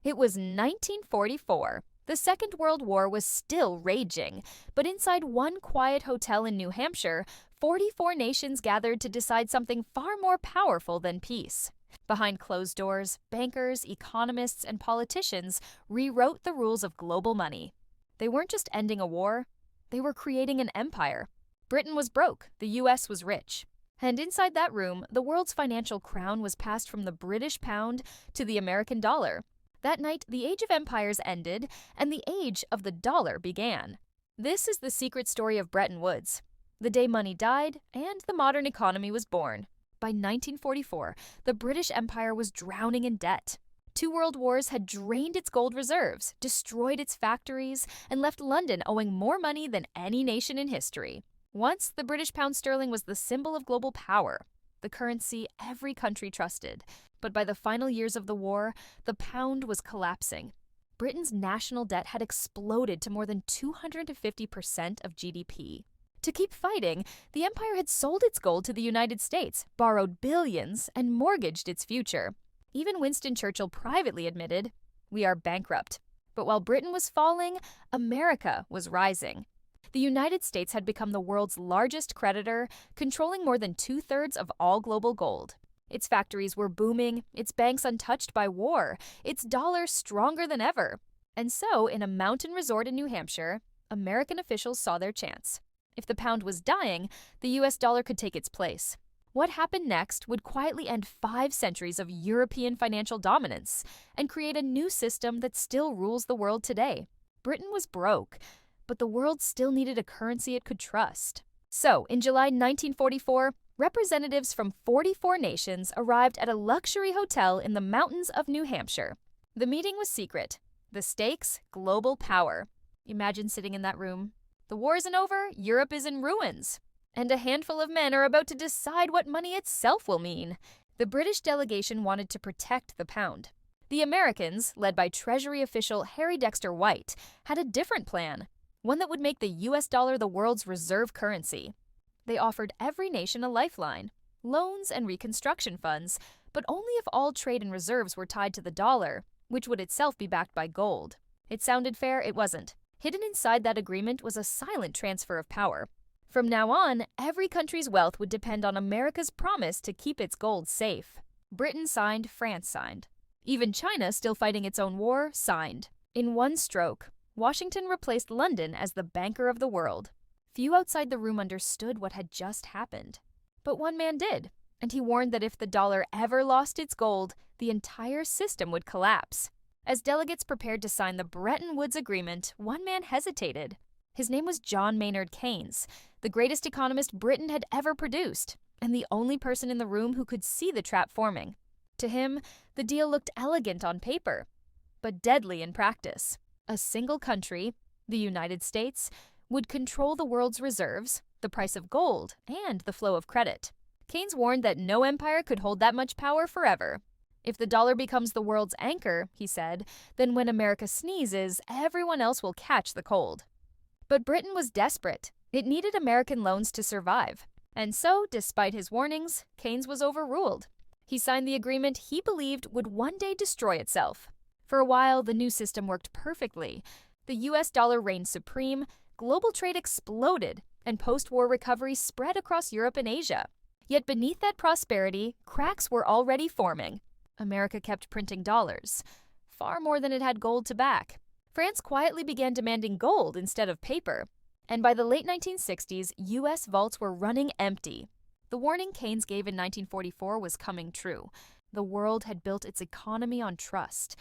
It was 1944. The Second World War was still raging, but inside one quiet hotel in New Hampshire, 44 nations gathered to decide something far more powerful than peace. Behind closed doors, bankers, economists, and politicians rewrote the rules of global money. They weren't just ending a war, they were creating an empire. Britain was broke, the US was rich. And inside that room, the world's financial crown was passed from the British pound to the American dollar. That night, the age of empires ended, and the age of the dollar began. This is the secret story of Bretton Woods, the day money died and the modern economy was born. By 1944, the British Empire was drowning in debt. 2 world wars had drained its gold reserves, destroyed its factories, and left London owing more money than any nation in history. Once, the British pound sterling was the symbol of global power, the currency every country trusted. But by the final years of the war, the pound was collapsing. Britain's national debt had exploded to more than 250% of GDP. To keep fighting, the empire had sold its gold to the United States, borrowed billions, and mortgaged its future. Even Winston Churchill privately admitted, "We are bankrupt." But while Britain was falling, America was rising. The United States had become the world's largest creditor, controlling more than 2/3 of all global gold. Its factories were booming, its banks untouched by war, its dollar stronger than ever. And so, in a mountain resort in New Hampshire, American officials saw their chance. If the pound was dying, the US dollar could take its place. What happened next would quietly end 5 centuries of European financial dominance and create a new system that still rules the world today. Britain was broke, but the world still needed a currency it could trust. So, in July 1944, representatives from 44 nations arrived at a luxury hotel in the mountains of New Hampshire. The meeting was secret. The stakes, global power. Imagine sitting in that room. The war isn't over, Europe is in ruins. And a handful of men are about to decide what money itself will mean. The British delegation wanted to protect the pound. The Americans, led by Treasury official Harry Dexter White, had a different plan, one that would make the US dollar the world's reserve currency. They offered every nation a lifeline, loans and reconstruction funds, but only if all trade and reserves were tied to the dollar, which would itself be backed by gold. It sounded fair, it wasn't. Hidden inside that agreement was a silent transfer of power. From now on, every country's wealth would depend on America's promise to keep its gold safe. Britain signed, France signed. Even China, still fighting its own war, signed. In one stroke, Washington replaced London as the banker of the world. Few outside the room understood what had just happened. But one man did, and he warned that if the dollar ever lost its gold, the entire system would collapse. As delegates prepared to sign the Bretton Woods Agreement, one man hesitated. His name was John Maynard Keynes, the greatest economist Britain had ever produced, and the only person in the room who could see the trap forming. To him, the deal looked elegant on paper, but deadly in practice. A single country, the United States, would control the world's reserves, the price of gold, and the flow of credit. Keynes warned that no empire could hold that much power forever. If the dollar becomes the world's anchor, he said, then when America sneezes, everyone else will catch the cold. But Britain was desperate. It needed American loans to survive. And so, despite his warnings, Keynes was overruled. He signed the agreement he believed would one day destroy itself. For a while, the new system worked perfectly. The US dollar reigned supreme, global trade exploded, and post-war recovery spread across Europe and Asia. Yet beneath that prosperity, cracks were already forming. America kept printing dollars, far more than it had gold to back. France quietly began demanding gold instead of paper. And by the late 1960s, US vaults were running empty. The warning Keynes gave in 1944 was coming true. The world had built its economy on trust,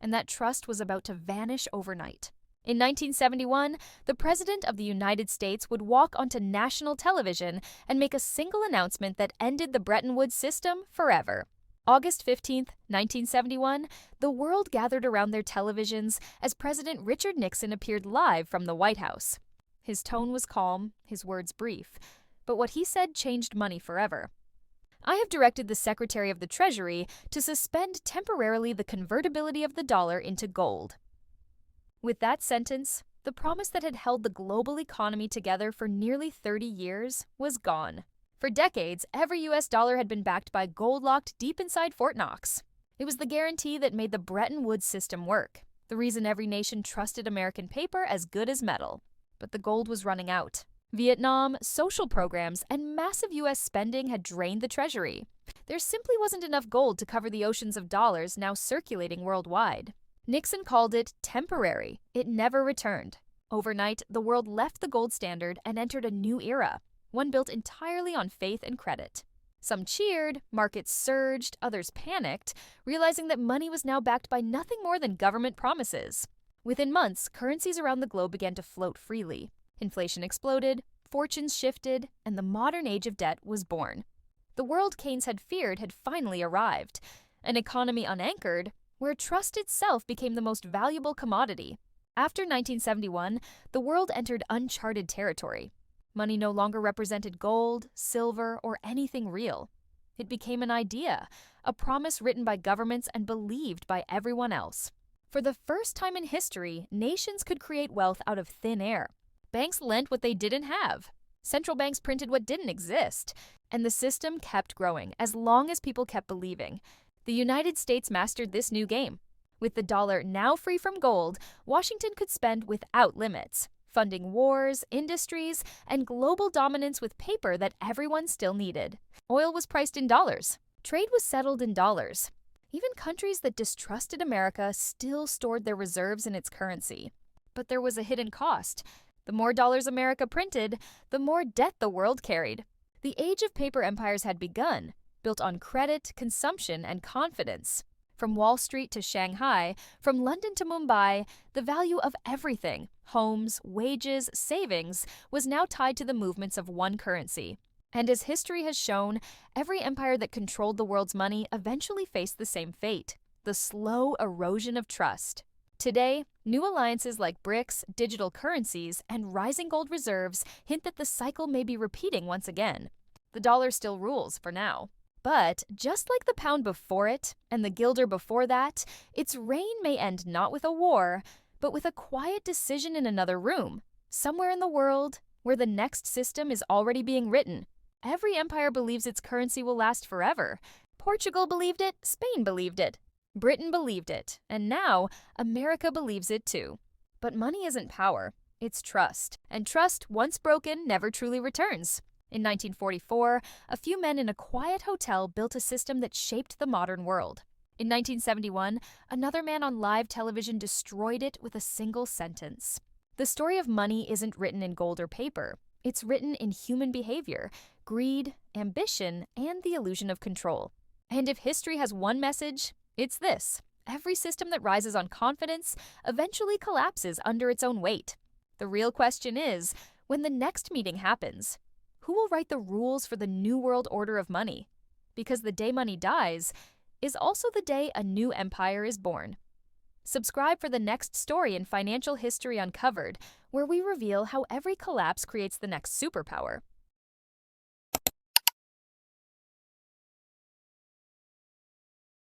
and that trust was about to vanish overnight. In 1971, the President of the United States would walk onto national television and make a single announcement that ended the Bretton Woods system forever. August 15, 1971, the world gathered around their televisions as President Richard Nixon appeared live from the White House. His tone was calm, his words brief, but what he said changed money forever. I have directed the Secretary of the Treasury to suspend temporarily the convertibility of the dollar into gold. With that sentence, the promise that had held the global economy together for nearly 30 years was gone. For decades, every US dollar had been backed by gold locked deep inside Fort Knox. It was the guarantee that made the Bretton Woods system work, the reason every nation trusted American paper as good as metal. But the gold was running out. Vietnam, social programs, and massive U.S. spending had drained the treasury. There simply wasn't enough gold to cover the oceans of dollars now circulating worldwide. Nixon called it temporary. It never returned. Overnight, the world left the gold standard and entered a new era, one built entirely on faith and credit. Some cheered, markets surged, others panicked, realizing that money was now backed by nothing more than government promises. Within months, currencies around the globe began to float freely. Inflation exploded, fortunes shifted, and the modern age of debt was born. The world Keynes had feared had finally arrived, an economy unanchored, where trust itself became the most valuable commodity. After 1971, the world entered uncharted territory. Money no longer represented gold, silver, or anything real. It became an idea, a promise written by governments and believed by everyone else. For the first time in history, nations could create wealth out of thin air. Banks lent what they didn't have. Central banks printed what didn't exist. And the system kept growing as long as people kept believing. The United States mastered this new game. With the dollar now free from gold, Washington could spend without limits, funding wars, industries, and global dominance with paper that everyone still needed. Oil was priced in dollars. Trade was settled in dollars. Even countries that distrusted America still stored their reserves in its currency. But there was a hidden cost. The more dollars America printed, the more debt the world carried. The age of paper empires had begun, built on credit, consumption, and confidence. From Wall Street to Shanghai, from London to Mumbai, the value of everything, homes, wages, savings, was now tied to the movements of one currency. And as history has shown, every empire that controlled the world's money eventually faced the same fate, the slow erosion of trust. Today, new alliances like BRICS, digital currencies, and rising gold reserves hint that the cycle may be repeating once again. The dollar still rules for now. But just like the pound before it, and the guilder before that, its reign may end not with a war, but with a quiet decision in another room, somewhere in the world where the next system is already being written. Every empire believes its currency will last forever. Portugal believed it, Spain believed it. Britain believed it, and now America believes it too. But money isn't power, it's trust. And trust, once broken, never truly returns. In 1944, a few men in a quiet hotel built a system that shaped the modern world. In 1971, another man on live television destroyed it with a single sentence. The story of money isn't written in gold or paper. It's written in human behavior, greed, ambition, and the illusion of control. And if history has one message, it's this: every system that rises on confidence eventually collapses under its own weight. The real question is, when the next meeting happens, who will write the rules for the new world order of money? Because the day money dies is also the day a new empire is born. Subscribe for the next story in Financial History Uncovered, where we reveal how every collapse creates the next superpower.